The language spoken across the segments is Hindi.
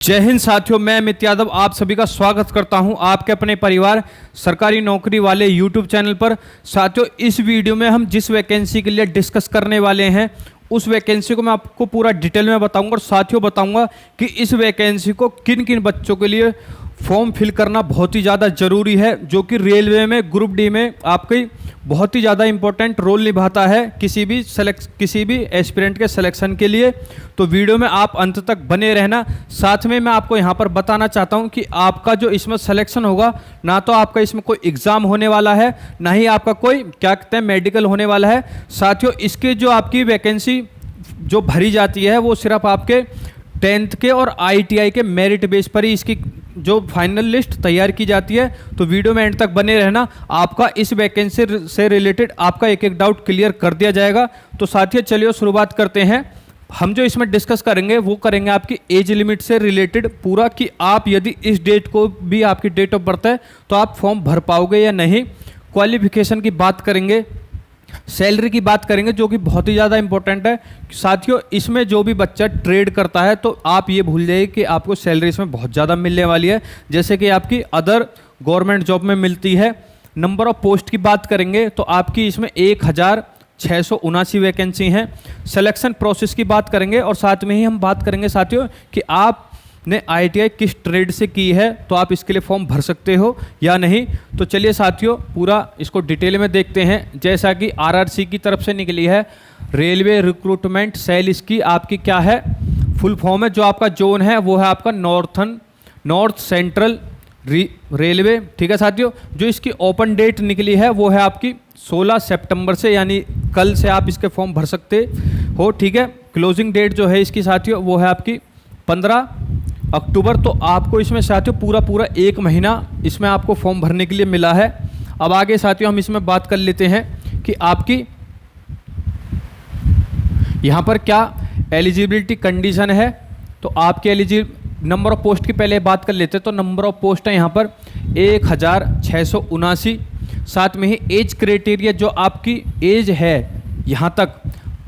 जय हिंद साथियों, मैं अमित यादव आप सभी का स्वागत करता हूं आपके अपने परिवार सरकारी नौकरी वाले यूट्यूब चैनल पर। साथियों, इस वीडियो में हम जिस वैकेंसी के लिए डिस्कस करने वाले हैं उस वैकेंसी को मैं आपको पूरा डिटेल में बताऊंगा और साथियों बताऊंगा कि इस वैकेंसी को किन किन बच्चों के लिए फॉर्म फिल करना बहुत ही ज़्यादा ज़रूरी है, जो कि रेलवे में ग्रुप डी में आपकी बहुत ही ज़्यादा इंपॉर्टेंट रोल निभाता है किसी भी एस्पिरेंट के सिलेक्शन के लिए। तो वीडियो में आप अंत तक बने रहना। साथ में मैं आपको यहाँ पर बताना चाहता हूँ कि आपका जो इसमें सिलेक्शन होगा, ना तो आपका इसमें कोई एग्ज़ाम होने वाला है, ना ही आपका कोई क्या कहते हैं मेडिकल होने वाला है। साथियों, इसकी जो आपकी वैकेंसी जो भरी जाती है वो सिर्फ आपके 10th के और ITI के मेरिट बेस पर ही इसकी जो फाइनल लिस्ट तैयार की जाती है। तो वीडियो में एंड तक बने रहना, आपका इस वैकेंसी से रिलेटेड आपका एक एक डाउट क्लियर कर दिया जाएगा। तो साथियों चलिए शुरुआत करते हैं। हम जो इसमें डिस्कस करेंगे वो करेंगे आपकी एज लिमिट से रिलेटेड पूरा, कि आप यदि इस डेट को भी आपकी डेट ऑफ बर्थ है तो आप फॉर्म भर पाओगे या नहीं। क्वालिफिकेशन की बात करेंगे, सैलरी की बात करेंगे जो कि बहुत ही ज़्यादा इंपॉर्टेंट है। साथियों, इसमें जो भी बच्चा ट्रेड करता है तो आप ये भूल जाइए कि आपको सैलरी इसमें बहुत ज़्यादा मिलने वाली है, जैसे कि आपकी अदर गवर्नमेंट जॉब में मिलती है। नंबर ऑफ पोस्ट की बात करेंगे तो आपकी इसमें 1679 वैकेंसी हैं। सिलेक्शन प्रोसेस की बात करेंगे और साथ में ही हम बात करेंगे साथियों कि आप ने ITI किस ट्रेड से की है तो आप इसके लिए फॉर्म भर सकते हो या नहीं। तो चलिए साथियों पूरा इसको डिटेल में देखते हैं। जैसा कि RRC की तरफ से निकली है, रेलवे रिक्रूटमेंट सेल, इसकी आपकी क्या है फुल फॉर्म है। जो आपका जोन है वो है आपका नॉर्थ सेंट्रल रेलवे। ठीक है साथियों, जो इसकी ओपन डेट निकली है वो है आपकी 16 सितंबर से, यानी कल से आप इसके फॉर्म भर सकते हो। ठीक है, क्लोजिंग डेट जो है इसकी साथियों वो है आपकी 15 अक्टूबर। तो आपको इसमें साथियों पूरा एक महीना इसमें आपको फॉर्म भरने के लिए मिला है। अब आगे साथियों हम इसमें बात कर लेते हैं कि आपकी यहाँ पर क्या एलिजिबिलिटी कंडीशन है। तो आपकी नंबर ऑफ पोस्ट की पहले बात कर लेते हैं। तो नंबर ऑफ पोस्ट है यहाँ पर 1679। साथ में ही एज क्राइटेरिया, जो आपकी एज है यहाँ तक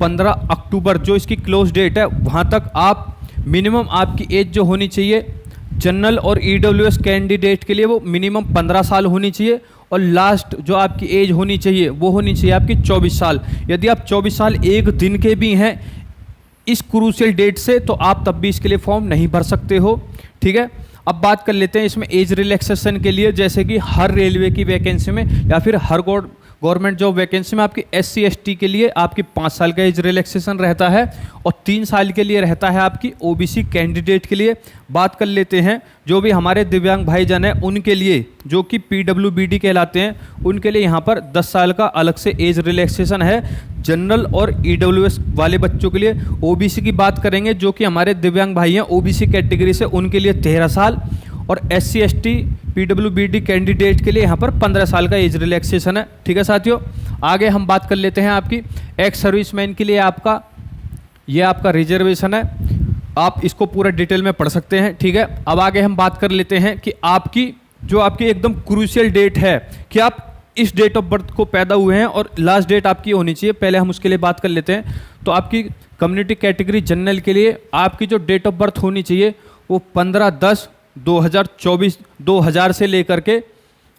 15 अक्टूबर जो इसकी क्लोज डेट है वहाँ तक आप मिनिमम आपकी एज जो होनी चाहिए जनरल और EWS कैंडिडेट के लिए वो मिनिमम 15 साल होनी चाहिए, और लास्ट जो आपकी एज होनी चाहिए वो होनी चाहिए आपकी 24 साल। यदि आप 24 साल एक दिन के भी हैं इस क्रूशियल डेट से तो आप तब भी इसके लिए फॉर्म नहीं भर सकते हो। ठीक है, अब बात कर लेते हैं इसमें एज रिलैक्सेशन के लिए। जैसे कि हर रेलवे की वैकेंसी में या फिर हर गवर्नमेंट जॉब वैकेंसी में आपकी SC ST के लिए आपकी 5 साल का एज रिलैक्सेशन रहता है और 3 साल के लिए रहता है आपकी OBC कैंडिडेट के लिए। बात कर लेते हैं जो भी हमारे दिव्यांग भाईजान हैं उनके लिए, जो कि PWBD कहलाते हैं, उनके लिए यहाँ पर 10 साल का अलग से एज रिलैक्सेशन है जनरल और EWS वाले बच्चों के लिए। OBC की बात करेंगे जो कि हमारे दिव्यांग भाई हैं OBC कैटेगरी से, उनके लिए 13 साल, और SC ST PWBD कैंडिडेट के लिए यहाँ पर 15 साल का एज रिलैक्सेशन है। ठीक है साथियों, आगे हम बात कर लेते हैं आपकी एक्स सर्विसमैन के लिए ये आपका रिजर्वेशन है, आप इसको पूरा डिटेल में पढ़ सकते हैं। ठीक है, अब आगे हम बात कर लेते हैं कि आपकी एकदम क्रूशियल डेट है कि आप इस डेट ऑफ बर्थ को पैदा हुए हैं और लास्ट डेट आपकी होनी चाहिए। पहले हम उसके लिए बात कर लेते हैं। तो आपकी कम्युनिटी कैटेगरी जनरल के लिए आपकी जो डेट ऑफ बर्थ होनी चाहिए वो 15/10/2024 2000 से लेकर के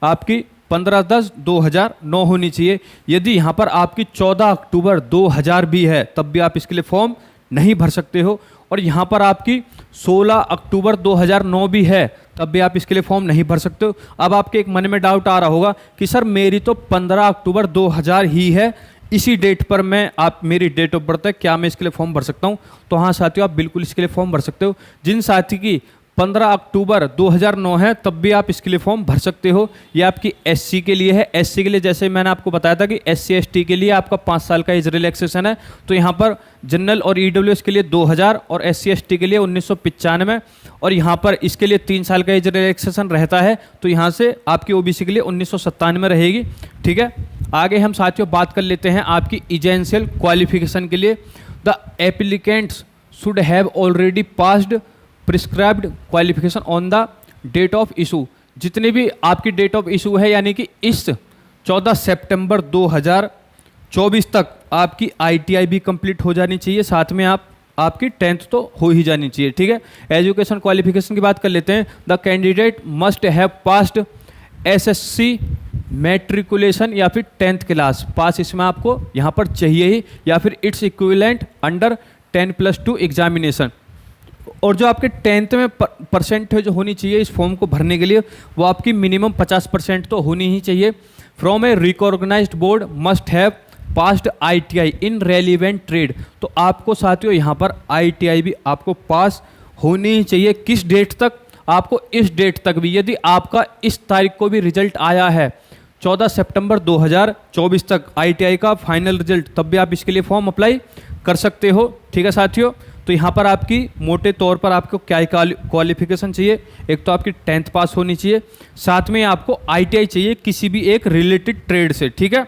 आपकी 15/10/2009 होनी चाहिए। यदि यहाँ पर आपकी 14 अक्टूबर 2000 भी है तब भी आप इसके लिए फॉर्म नहीं भर सकते हो, और यहाँ पर आपकी 16 अक्टूबर 2009 भी है तब भी आप इसके लिए फॉर्म नहीं भर सकते हो। अब आपके एक मन में डाउट आ रहा होगा कि सर मेरी तो 15 अक्टूबर 2000 ही है, इसी डेट पर मेरी डेट ऑफ बर्थ है, क्या मैं इसके लिए फॉर्म भर सकता हूँ? तो हाँ साथियों, आप बिल्कुल इसके लिए फॉर्म भर सकते हो। जिन साथी की 15 अक्टूबर 2009 है तब भी आप इसके लिए फॉर्म भर सकते हो। ये आपकी SC के लिए है। SC के लिए जैसे मैंने आपको बताया था कि SC ST के लिए आपका 5 साल का एज रिलैक्सेशन है। तो यहाँ पर जनरल और EWS के लिए 2000 और SC ST के लिए 1995, और यहाँ पर इसके लिए 3 साल का एज रिलैक्सेशन रहता है। तो यहाँ से आपकी OBC के लिए 1997 रहेगी। ठीक है, आगे हम साथियों बात कर लेते हैं आपकी एजेंशियल क्वालिफिकेशन के लिए। The applicants should have already passed prescribed qualification on the date of issue. जितनी भी आपकी डेट ऑफ इशू है, यानी कि इस 14 सितंबर 2024 तक आपकी ITI भी कंप्लीट हो जानी चाहिए। साथ में आप आपकी 10th तो हो ही जानी चाहिए, ठीक है। एजुकेशन क्वालिफिकेशन की बात कर लेते हैं। The candidate must have passed SSC matriculation या फिर 10th क्लास पास, इसमें आपको यहाँ पर चाहिए ही, या फिर इट्स इक्विवेलेंट अंडर 10+2 एग्जामिनेशन। और जो आपके 10th में परसेंटेज होनी चाहिए इस फॉर्म को भरने के लिए, वो आपकी मिनिमम 50% तो होनी ही चाहिए। From a recognised board must have passed ITI in relevant trade. तो आपको साथियों यहाँ पर आईटीआई भी आपको पास होनी ही चाहिए। किस डेट तक? आपको इस डेट तक भी, यदि आपका इस तारीख को भी रिजल्ट आया है 14 सितंबर 2024 तक आईटीआई का फाइनल रिजल्ट, तब भी आप इसके लिए फॉर्म अप्लाई कर सकते हो, ठीक है साथियों। तो यहाँ पर आपकी मोटे तौर पर आपको क्या क्वालिफिकेशन चाहिए? एक तो आपकी 10th पास होनी चाहिए, साथ में आपको आईटीआई चाहिए किसी भी एक रिलेटेड ट्रेड से, ठीक है।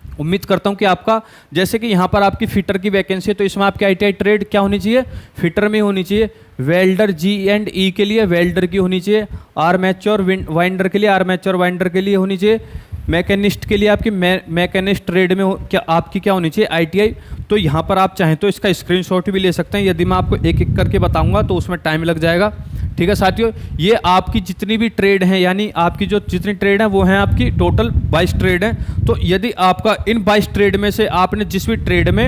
उम्मीद करता हूँ कि आपका, जैसे कि यहाँ पर आपकी फिटर की वैकेंसी है तो इसमें आपकी आईटीआई ट्रेड क्या होनी चाहिए? फिटर में होनी चाहिए। वेल्डर G&E के लिए वेल्डर की होनी चाहिए। आर्मेचर वाइंडर के लिए आर्मेचर वाइंडर के लिए होनी चाहिए। मैकेनिस्ट के लिए आपकी मैकेनिस्ट ट्रेड में क्या आपकी क्या होनी चाहिए? आईटीआई। तो यहाँ पर आप चाहें तो इसका स्क्रीनशॉट भी ले सकते हैं। यदि मैं आपको एक एक करके बताऊंगा तो उसमें टाइम लग जाएगा, ठीक है साथियों। ये आपकी जितनी भी ट्रेड हैं, यानी आपकी जो जितनी ट्रेड हैं वो हैं आपकी टोटल 22 ट्रेड हैं। तो यदि आपका इन 22 ट्रेड में से आपने जिस भी ट्रेड में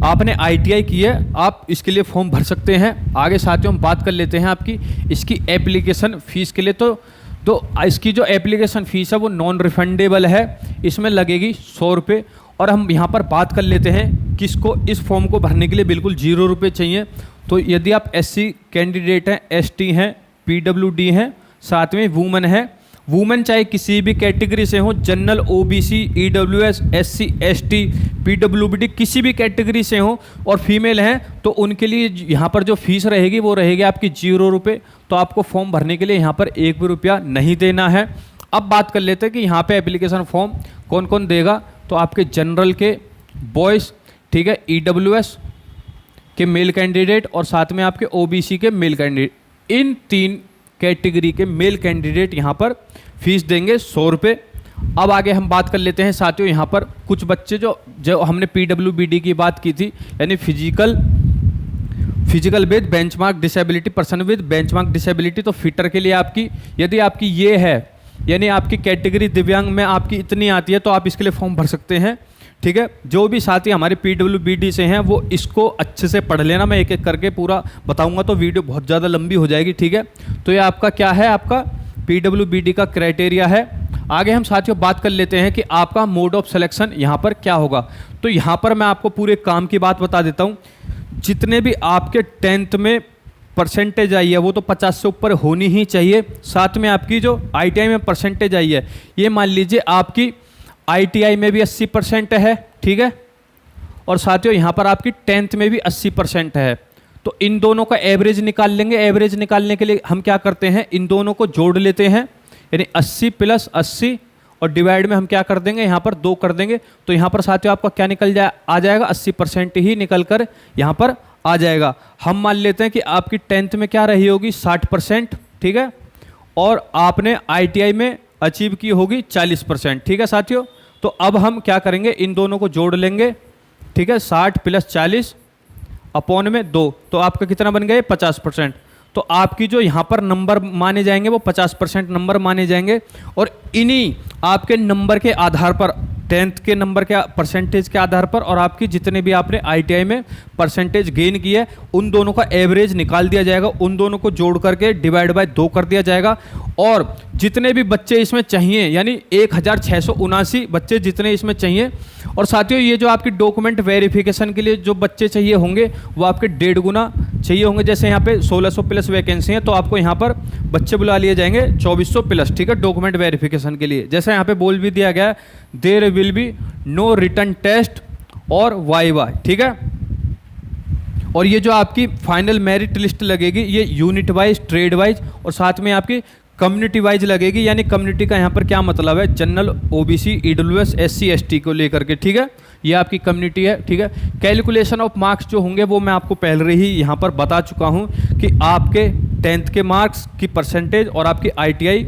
आपने आईटीआई की है, आप इसके लिए फॉर्म भर सकते हैं। आगे साथियों हम बात कर लेते हैं आपकी इसकी एप्लीकेशन फ़ीस के लिए। तो इसकी जो एप्लीकेशन फ़ीस है वो नॉन रिफंडेबल है, इसमें लगेगी 100 रुपये। और हम यहाँ पर बात कर लेते हैं किसको इस फॉर्म को भरने के लिए बिल्कुल 0 रुपये चाहिए। तो यदि आप SC कैंडिडेट हैं, ST हैं, PWD हैं, साथ में वुमेन है, वुमेन चाहे किसी भी कैटेगरी से हो, general, OBC, EWS, SC, ST, PWD किसी भी कैटेगरी से हो, और फीमेल हैं तो उनके लिए यहाँ पर जो फीस रहेगी वो रहेगी आपकी 0 रुपये। तो आपको फॉर्म भरने के लिए यहाँ पर 1 भी रुपया नहीं देना है। अब बात कर लेते हैं कि यहाँ पे एप्लीकेशन फॉर्म कौन कौन देगा। तो आपके जनरल के बॉयज़, ठीक है, EWS के मेल कैंडिडेट और साथ में आपके OBC के मेल कैंडिडेट, इन 3 कैटेगरी के मेल कैंडिडेट यहाँ पर फीस देंगे 100 रुपये। अब आगे हम बात कर लेते हैं साथियों यहाँ पर कुछ बच्चे जो हमने PWBD की बात की थी, यानी physical with benchmark disability, person with benchmark disability. तो फिटर के लिए आपकी, यदि आपकी ये है, यानी आपकी कैटेगरी दिव्यांग में आपकी इतनी आती है तो आप इसके लिए फॉर्म भर सकते हैं, ठीक है। जो भी साथी हमारे PWBD से हैं वो इसको अच्छे से पढ़ लेना, मैं एक एक करके पूरा बताऊंगा तो वीडियो बहुत ज़्यादा लंबी हो जाएगी, ठीक है। तो ये आपका क्या है, आपका PWBD का क्राइटेरिया है। आगे हम साथियों बात कर लेते हैं कि आपका मोड ऑफ सिलेक्शन यहाँ पर क्या होगा। तो यहाँ पर मैं आपको पूरे काम की बात बता देता हूँ। जितने भी आपके 10th में परसेंटेज आई है वो तो 50 से ऊपर होनी ही चाहिए। साथ में आपकी जो ITI में परसेंटेज आई है, ये मान लीजिए आपकी ITI में भी 80% है, ठीक है, और साथियों यहाँ पर आपकी 10th में भी 80% है। तो इन दोनों का एवरेज निकाल लेंगे। एवरेज निकालने के लिए हम क्या करते हैं, इन दोनों को जोड़ लेते हैं, यानी 80 + 80 और डिवाइड में हम क्या कर देंगे, यहाँ पर 2 कर देंगे। तो यहाँ पर साथियों आपका क्या निकल आ जाएगा, 80% ही निकल कर यहाँ पर आ जाएगा। हम मान लेते हैं कि आपकी 10th में क्या रही होगी, 60%, ठीक है, और आपने ITI में अचीव की होगी 40%, ठीक है साथियों। तो अब हम क्या करेंगे, इन दोनों को जोड़ लेंगे, ठीक है, 60 + 40 अपॉन में 2, तो आपका कितना बन गया, 50%। तो आपकी जो यहाँ पर नंबर माने जाएंगे वो 50% नंबर माने जाएंगे। और इन्हीं आपके नंबर के आधार पर, 10th के नंबर के परसेंटेज के आधार पर और आपकी जितने भी आपने ITI में परसेंटेज गेन की है, उन दोनों का एवरेज निकाल दिया जाएगा। उन दोनों को जोड़ करके डिवाइड बाय 2 कर दिया जाएगा। और जितने भी बच्चे इसमें चाहिए, यानी 1679 बच्चे जितने इसमें चाहिए। और साथियों ये जो आपकी डॉक्यूमेंट वेरिफिकेशन के लिए जो बच्चे चाहिए होंगे वो आपके 1.5 गुना चाहिए होंगे। जैसे यहाँ पे 1600 प्लस वैकेंसी है तो आपको यहाँ पर बच्चे बुला लिए जाएंगे 2400 प्लस, ठीक है, डॉक्यूमेंट वेरिफिकेशन के लिए। जैसे यहाँ पे बोल भी दिया गया, there will be no written test और वाइवा, ठीक है। और ये जो आपकी फाइनल मेरिट लिस्ट लगेगी ये यूनिट वाइज, ट्रेड वाइज और साथ में आपकी कम्युनिटी वाइज लगेगी। यानी कम्युनिटी का यहाँ पर क्या मतलब है, general, OBC, EWS, SC, ST को लेकर के, ठीक है, ये आपकी कम्युनिटी है, ठीक है। कैलकुलेशन ऑफ मार्क्स जो होंगे वो मैं आपको पहले ही यहाँ पर बता चुका हूँ कि आपके 10th के मार्क्स की परसेंटेज और आपकी ITI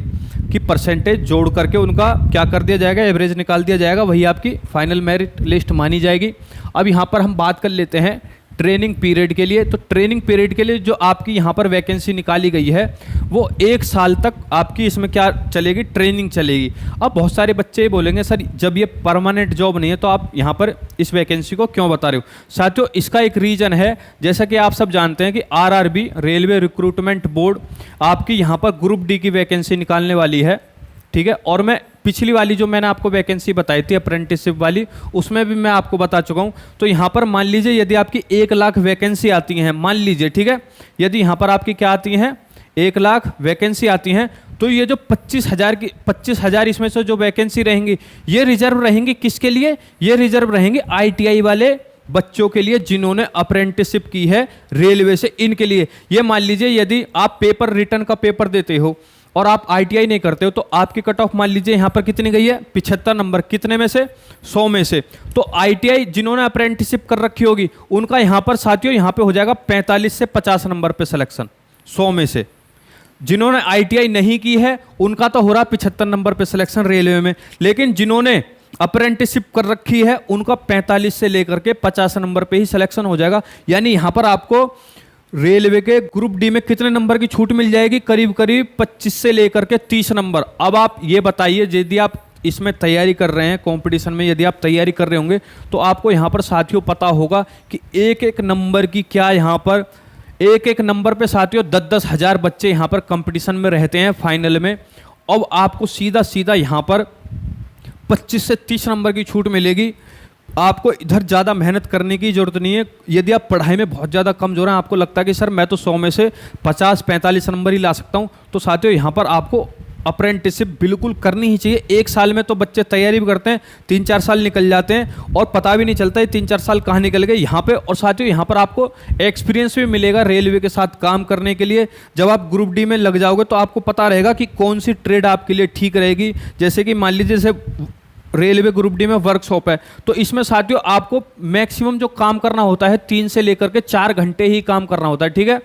की परसेंटेज जोड़ करके उनका क्या कर दिया जाएगा, एवरेज निकाल दिया जाएगा, वही आपकी फाइनल मेरिट लिस्ट मानी जाएगी। अब यहाँ पर हम बात कर लेते हैं ट्रेनिंग पीरियड के लिए। तो ट्रेनिंग पीरियड के लिए जो आपकी यहाँ पर वैकेंसी निकाली गई है वो 1 साल तक आपकी इसमें क्या चलेगी, ट्रेनिंग चलेगी। अब बहुत सारे बच्चे ये बोलेंगे सर जब ये परमानेंट जॉब नहीं है तो आप यहाँ पर इस वैकेंसी को क्यों बता रहे हो। साथियों इसका एक रीज़न है, जैसा कि आप सब जानते हैं कि आरआरबी रेलवे रिक्रूटमेंट बोर्ड आपकी यहाँ पर ग्रुप डी की वैकेंसी निकालने वाली है, ठीक है। और मैं पिछली वाली जो मैंने आपको वैकेंसी बताई थी अप्रेंटिसशिप वाली, उसमें भी मैं आपको बता चुका हूं। तो यहाँ पर मान लीजिए यदि आपकी 1 लाख वैकेंसी आती हैं, मान लीजिए, ठीक है, यदि यहाँ पर आपकी क्या आती हैं 1 लाख वैकेंसी आती हैं, तो ये जो 25,000 इसमें से जो वैकेंसी रहेंगी ये रिजर्व रहेंगी किसके लिए, ये रिजर्व रहेंगी ITI वाले बच्चों के लिए जिन्होंने अप्रेंटिसशिप की है रेलवे से, इनके लिए। ये मान लीजिए यदि आप पेपर रिटर्न का पेपर देते हो और आप ITI नहीं करते हो तो आपकी कट ऑफ मान लीजिए यहाँ पर कितनी गई है 75 नंबर, कितने में से 100 में से। तो ITI जिन्होंने अप्रेंटिसशिप कर रखी होगी उनका यहाँ पर साथियों यहाँ पे हो जाएगा 45 से 50 नंबर पे सिलेक्शन 100 में से। जिन्होंने ITI नहीं की है उनका तो हो रहा 75 नंबर पे सिलेक्शन रेलवे में, लेकिन जिन्होंने अप्रेंटिसशिप कर रखी है उनका 45 से लेकर के 50 नंबर पे ही सिलेक्शन हो जाएगा। यानी यहाँ पर आपको रेलवे के ग्रुप डी में कितने नंबर की छूट मिल जाएगी, करीब करीब 25 से लेकर के 30 नंबर। अब आप ये बताइए यदि आप इसमें तैयारी कर रहे हैं, कंपटीशन में यदि आप तैयारी कर रहे होंगे तो आपको यहाँ पर साथियों पता होगा कि एक एक नंबर की क्या यहाँ पर एक एक नंबर पे साथियों 10-10 हज़ार बच्चे यहाँ पर कंपटीशन में रहते हैं फाइनल में। अब आपको सीधा सीधा यहाँ पर 25 से 30 नंबर की छूट मिलेगी। आपको इधर ज़्यादा मेहनत करने की ज़रूरत नहीं है। यदि आप पढ़ाई में बहुत ज़्यादा कमज़ोर हैं, आपको लगता है कि सर मैं तो 100 में से 50-45 नंबर ही ला सकता हूँ, तो साथियों यहाँ पर आपको अप्रेंटिसशिप बिल्कुल करनी ही चाहिए। 1 साल में तो बच्चे तैयारी भी करते हैं, 3-4 साल निकल जाते हैं और पता भी नहीं चलता है 3-4 साल कहाँ निकल गए यहाँ पे। और साथियों यहाँ पर आपको एक्सपीरियंस भी मिलेगा रेलवे के साथ काम करने के लिए। जब आप ग्रुप डी में लग जाओगे तो आपको पता रहेगा कि कौन सी ट्रेड आपके लिए ठीक रहेगी। जैसे कि मान लीजिए जैसे रेलवे ग्रुप डी में वर्कशॉप है, तो इसमें साथियों आपको मैक्सिमम जो काम करना होता है 3 से लेकर के 4 घंटे ही काम करना होता है, ठीक है।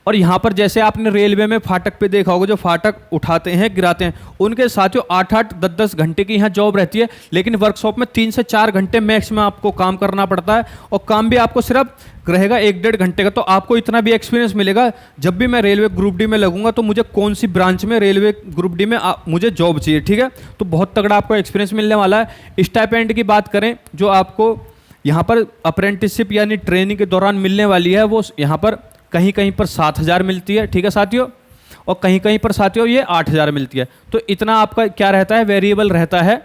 और यहाँ पर जैसे आपने रेलवे में फाटक पे देखा होगा, जो फाटक उठाते हैं गिराते हैं उनके साथियों 8-8 10-10 घंटे की यहाँ जॉब रहती है, लेकिन वर्कशॉप में 3 से 4 घंटे मैक्सिमम आपको काम करना पड़ता है। और काम भी आपको सिर्फ रहेगा 1-1.5 घंटे का। तो आपको इतना भी एक्सपीरियंस मिलेगा, जब भी मैं रेलवे ग्रुप डी में लगूंगा तो मुझे कौन सी ब्रांच में रेलवे ग्रुप डी में मुझे जॉब चाहिए, ठीक है। तो बहुत तगड़ा आपको एक्सपीरियंस मिलने वाला है। स्टाइपेंड की बात करें जो आपको यहाँ पर अप्रेंटिसशिप यानी ट्रेनिंग के दौरान मिलने वाली है, वो यहाँ पर कहीं कहीं पर 7,000 मिलती है, ठीक है साथियों, और कहीं कहीं पर साथियों ये 8,000 मिलती है। तो इतना आपका क्या रहता है, वेरिएबल रहता है,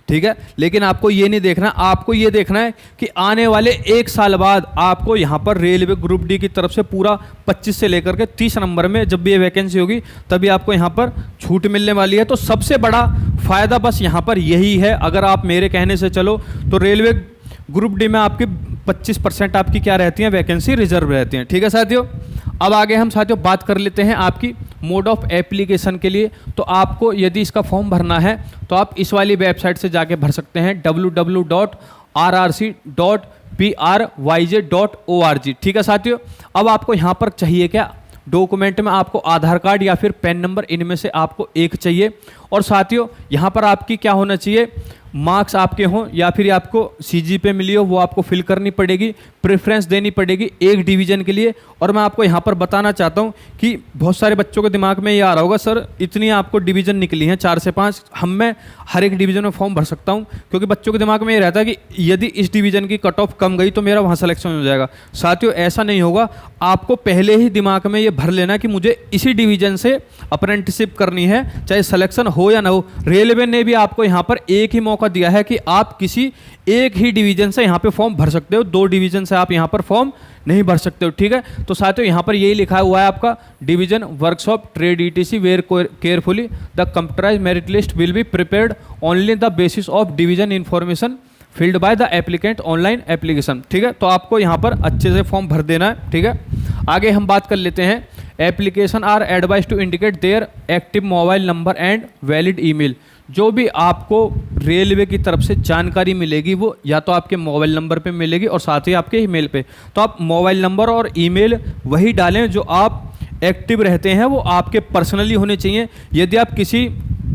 ठीक है। लेकिन आपको ये नहीं देखना, आपको ये देखना है कि आने वाले 1 साल बाद आपको यहाँ पर रेलवे ग्रुप डी की तरफ से पूरा 25 से लेकर के 30 नंबर में जब भी ये वैकेंसी होगी तभी आपको यहाँ पर छूट मिलने वाली है। तो सबसे बड़ा फ़ायदा बस यहाँ पर यही है, अगर आप मेरे कहने से चलो तो रेलवे ग्रुप डी में आपकी 25% आपकी क्या रहती हैं, वैकेंसी रिजर्व रहती हैं, ठीक है साथियों। अब आगे हम साथियों बात कर लेते हैं आपकी मोड ऑफ एप्लीकेशन के लिए। तो आपको यदि इसका फॉर्म भरना है तो आप इस वाली वेबसाइट से जाके भर सकते हैं www.rrc.pryj.org, ठीक है साथियों। अब आपको यहाँ पर चाहिए क्या, डॉक्यूमेंट में आपको आधार कार्ड या फिर पैन नंबर, इनमें से आपको एक चाहिए। और साथियों यहाँ पर आपकी क्या होना चाहिए, मार्क्स आपके हों या फिर आपको CG पे मिली हो वो आपको फिल करनी पड़ेगी, प्रेफरेंस देनी पड़ेगी एक डिवीज़न के लिए। और मैं आपको यहाँ पर बताना चाहता हूँ कि बहुत सारे बच्चों के दिमाग में ये आ रहा होगा सर इतनी आपको डिवीज़न निकली हैं 4 से 5, मैं हर एक डिवीज़न में फॉर्म भर सकता हूँ, क्योंकि बच्चों के दिमाग में ये रहता है कि यदि इस डिवीज़न की कट ऑफ कम गई तो मेरा वहाँ सिलेक्शन हो जाएगा। साथियों ऐसा नहीं होगा, आपको पहले ही दिमाग में ये भर लेना कि मुझे इसी डिवीज़न से अप्रेंटिसशिप करनी है, चाहे सिलेक्शन हो या ना हो। रेलवे ने भी आपको यहाँ पर एक ही मौका दिया है कि आप किसी एक ही डिवीजन से यहाँ पे फॉर्म भर सकते हो, 2 डिवीजन से आप यहाँ पर फॉर्म नहीं भर सकते हो, ठीक है। तो साथियों यहाँ पर यही लिखा हुआ है आपका division workshop trade ETC where carefully the computerised merit list will be prepared only the basis of division information filled by the applicant online application, ठीक है। तो आपको यहाँ पर अच्छे से फॉर्म भर देना है, ठीक है। आगे हम बात कर लेते हैं, application are advise to indicate their active mobile number and valid email. जो भी आपको रेलवे की तरफ से जानकारी मिलेगी वो या तो आपके मोबाइल नंबर पे मिलेगी और साथ ही आपके ईमेल पे। तो आप मोबाइल नंबर और ईमेल वही डालें जो आप एक्टिव रहते हैं, वो आपके पर्सनली होने चाहिए। यदि आप किसी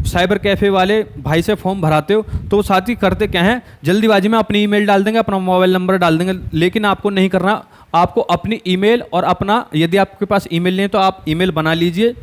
साइबर कैफ़े वाले भाई से फॉर्म भराते हो तो वो साथी करते क्या हैं, जल्दीबाजी में अपनी ईमेल डाल देंगे, अपना मोबाइल नंबर डाल देंगे, लेकिन आपको नहीं करना। आपको अपनी ईमेल और अपना, यदि आपके पास ईमेल नहीं है तो आप ईमेल बना लीजिए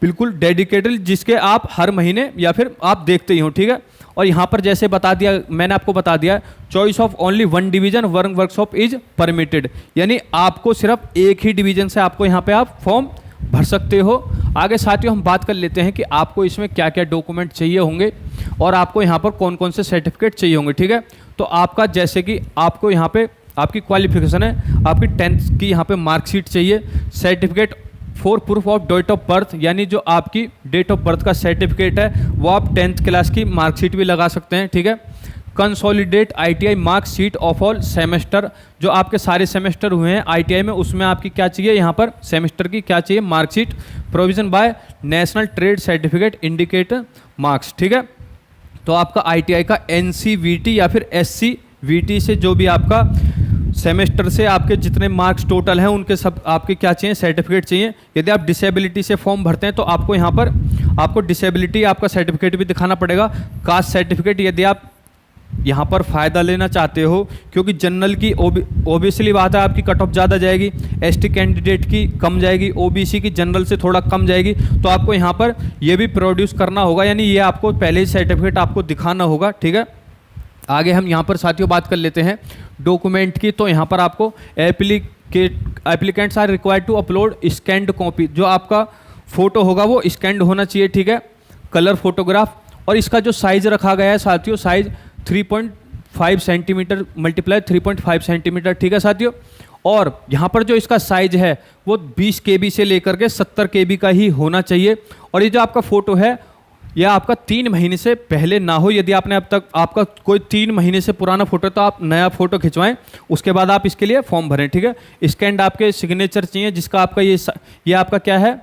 बिल्कुल डेडिकेटेड, जिसके आप हर महीने या फिर आप देखते ही हो, ठीक है। और यहाँ पर जैसे बता दिया, मैंने आपको बता दिया, choice of only one division one workshop is permitted, यानी आपको सिर्फ एक ही डिवीजन से आपको यहाँ पे आप फॉर्म भर सकते हो। आगे साथियों हम बात कर लेते हैं कि आपको इसमें क्या क्या डॉक्यूमेंट चाहिए होंगे और आपको यहाँ पर कौन कौन से सर्टिफिकेट चाहिए होंगे, ठीक है। तो आपका जैसे कि आपको यहाँ पे आपकी क्वालिफिकेशन है, आपकी 10th की यहाँ पे मार्कशीट चाहिए, certificate for proof of date of birth, यानी जो आपकी डेट ऑफ बर्थ का सर्टिफिकेट है वो आप 10th क्लास की मार्कशीट भी लगा सकते हैं, ठीक है। Consolidate ITI marksheet of all semester, जो आपके सारे सेमेस्टर हुए हैं ITI में, उसमें आपकी क्या चाहिए, यहाँ पर सेमेस्टर की क्या चाहिए, marksheet, provision by national trade certificate indicate marks, ठीक है। तो आपका ITI का NCVT या फिर SCVT से जो भी आपका सेमेस्टर से आपके जितने मार्क्स टोटल हैं उनके सब आपके क्या चाहिए, सर्टिफिकेट चाहिए। यदि आप डिसेबिलिटी से फॉर्म भरते हैं तो आपको यहाँ पर आपको डिसेबिलिटी आपका सर्टिफिकेट भी दिखाना पड़ेगा, कास्ट सर्टिफिकेट यदि आप यहाँ पर फ़ायदा लेना चाहते हो, क्योंकि जनरल की ओबियसली बात है आपकी कट ऑफ ज़्यादा जाएगी, ST कैंडिडेट की कम जाएगी, OBC की जनरल से थोड़ा कम जाएगी, तो आपको यहाँ पर ये भी प्रोड्यूस करना होगा, यानी ये आपको पहले ही सर्टिफिकेट आपको दिखाना होगा, ठीक है। आगे हम यहाँ पर साथियों बात कर लेते हैं डॉक्यूमेंट की। तो यहाँ पर आपको applicants are required to upload scanned copy, जो आपका फ़ोटो होगा वो स्कैन्ड होना चाहिए, ठीक है, कलर फोटोग्राफ। और इसका जो साइज़ रखा गया है साथियों, साइज़ 3.5 सेंटीमीटर मल्टीप्लाई 3.5 सेंटीमीटर, ठीक है साथियों। और यहाँ पर जो इसका साइज़ है वो 20 KB से लेकर के 70 KB का ही होना चाहिए। और ये जो आपका फ़ोटो है यह आपका 3 महीने से पहले ना हो, यदि आपने अब तक आपका कोई 3 महीने से पुराना फोटो तो आप नया फ़ोटो खिंचवाएं, उसके बाद आप इसके लिए फॉर्म भरें, ठीक है। स्कैंड आपके सिग्नेचर चाहिए, जिसका आपका ये आपका क्या है,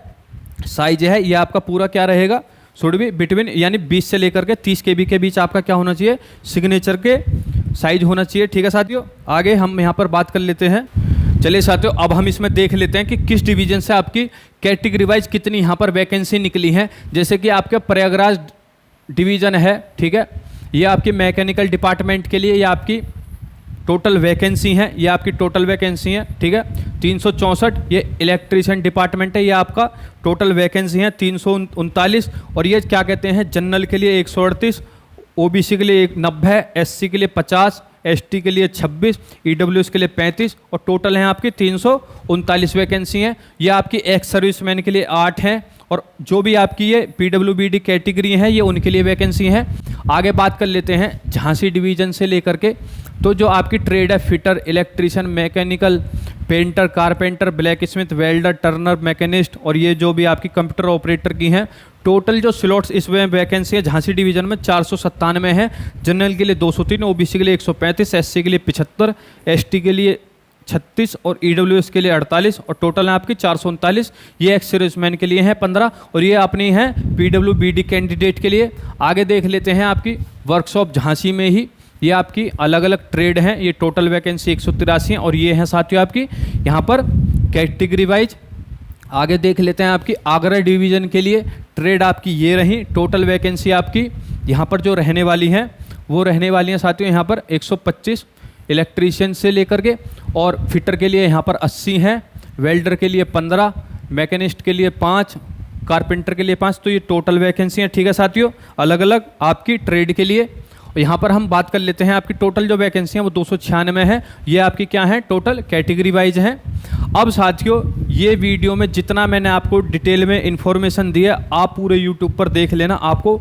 साइज है, ये आपका पूरा क्या रहेगा, शुड बी बिटवीन, यानी 20 से लेकर के 30 KB के बीच आपका क्या होना चाहिए, सिग्नेचर के साइज होना चाहिए, ठीक है साथियों। आगे हम यहाँ पर बात कर लेते हैं। चलिए साथियों अब हम इसमें देख लेते हैं कि किस डिवीजन से आपकी कैटेगरी वाइज कितनी यहाँ पर वैकेंसी निकली है। जैसे कि आपके प्रयागराज डिवीज़न है, ठीक है, ये आपकी मैकेनिकल डिपार्टमेंट के लिए ये आपकी टोटल वैकेंसी है, ये आपकी टोटल वैकेंसी है, ठीक है, 364। ये इलेक्ट्रीशियन डिपार्टमेंट है, ये आपका टोटल वैकेंसी है 339। और ये क्या कहते हैं, जनरल के लिए 138, OBC के लिए 90, SC के लिए 50, ST के लिए 26, EWS के लिए 35 और टोटल हैं आपकी 339 वैकेंसी हैं। ये आपकी एक्स सर्विसमैन के लिए 8 हैं और जो भी आपकी ये PWBD कैटेगरी हैं ये उनके लिए वैकेंसी हैं। आगे बात कर लेते हैं झांसी डिवीज़न से लेकर के, तो जो आपकी ट्रेड है fitter, electrician, mechanical, painter, carpenter, black Smith, welder, Turner, machinist और ये जो भी आपकी कंप्यूटर ऑपरेटर की हैं, टोटल जो स्लॉट्स इसमें वैकेंसी है झांसी डिवीज़न में 497 है। जनरल के लिए 203, OBC के लिए 135, SC के लिए 75, ST के लिए 36 और EWS के लिए 48 और टोटल है आपकी 439। ये एक्स सर्विसमैन के लिए हैं 15 और ये अपनी हैं PWBD कैंडिडेट के लिए। आगे देख लेते हैं आपकी वर्कशॉप झांसी में ही, ये आपकी अलग अलग ट्रेड हैं, ये टोटल वैकेंसी 183 है और ये हैं साथियों आपकी यहाँ पर कैटेगरी वाइज। आगे देख लेते हैं आपकी आगरा डिवीज़न के लिए ट्रेड आपकी ये रही, टोटल वैकेंसी आपकी यहाँ पर जो रहने वाली हैं वो रहने वाली हैं साथियों यहाँ पर 125 इलेक्ट्रीशियन से लेकर के, और फिटर के लिए यहाँ पर 80 हैं, वेल्डर के लिए 15, मैकेनिस्ट के लिए 5, कारपेंटर के लिए 5। तो ये टोटल वैकेंसी हैं, ठीक है साथियों, अलग अलग आपकी ट्रेड के लिए। यहाँ पर हम बात कर लेते हैं आपकी टोटल जो वैकेंसी हैं वो 296 है, ये आपकी क्या है टोटल कैटेगरी वाइज हैं। अब साथियों ये वीडियो में जितना मैंने आपको डिटेल में इन्फॉर्मेशन दी है आप पूरे यूट्यूब पर देख लेना, आपको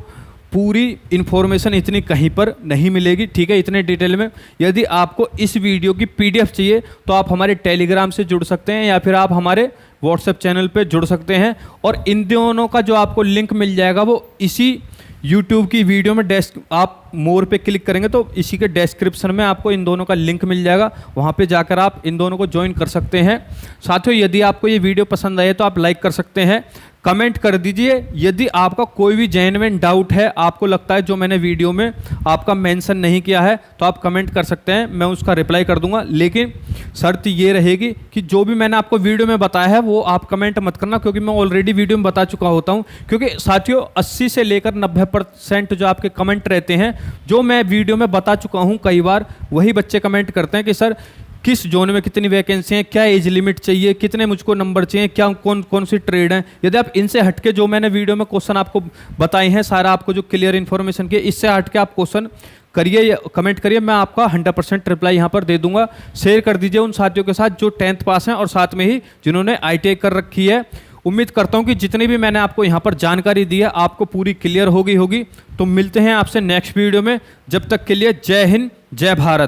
पूरी इन्फॉर्मेशन इतनी कहीं पर नहीं मिलेगी, ठीक है, इतने डिटेल में। यदि आपको इस वीडियो की PDF चाहिए तो आप हमारे टेलीग्राम से जुड़ सकते हैं या फिर आप हमारे व्हाट्सएप चैनल पे जुड़ सकते हैं, और इन दोनों का जो आपको लिंक मिल जाएगा वो इसी यूट्यूब की वीडियो में आप मोर पे क्लिक करेंगे तो इसी के डिस्क्रिप्शन में आपको इन दोनों का लिंक मिल जाएगा, वहाँ पे जाकर आप इन दोनों को ज्वाइन कर सकते हैं। साथियों यदि आपको ये वीडियो पसंद आए तो आप लाइक कर सकते हैं, कमेंट कर दीजिए। यदि आपका कोई भी जेन्युइन डाउट है, आपको लगता है जो मैंने वीडियो में आपका मेंशन नहीं किया है, तो आप कमेंट कर सकते हैं, मैं उसका रिप्लाई कर दूंगा। लेकिन शर्त ये रहेगी कि जो भी मैंने आपको वीडियो में बताया है वो आप कमेंट मत करना, क्योंकि मैं ऑलरेडी वीडियो में बता चुका होता हूं। क्योंकि साथियों 80 से लेकर 90% जो आपके कमेंट रहते हैं, जो मैं वीडियो में बता चुका हूं कई बार, वही बच्चे कमेंट करते हैं कि सर किस जोन में कितनी वैकेंसी है, क्या एज लिमिट चाहिए, कितने मुझको नंबर चाहिए, क्या कौन कौन सी ट्रेड है। यदि आप इनसे हटके जो मैंने वीडियो में क्वेश्चन आपको बताए हैं, सारा आपको जो क्लियर इन्फॉर्मेशन के, इससे हटके आप क्वेश्चन करिए या कमेंट करिए, मैं आपका 100% रिप्लाई यहाँ पर दे दूंगा। शेयर कर दीजिए उन साथियों के साथ जो 10th पास हैं और साथ में ही जिन्होंने ITI कर रखी है। उम्मीद करता हूँ कि जितनी भी मैंने आपको यहाँ पर जानकारी दी है आपको पूरी क्लियर हो गई होगी। तो मिलते हैं आपसे नेक्स्ट वीडियो में, जब तक के लिए जय हिंद जय भारत।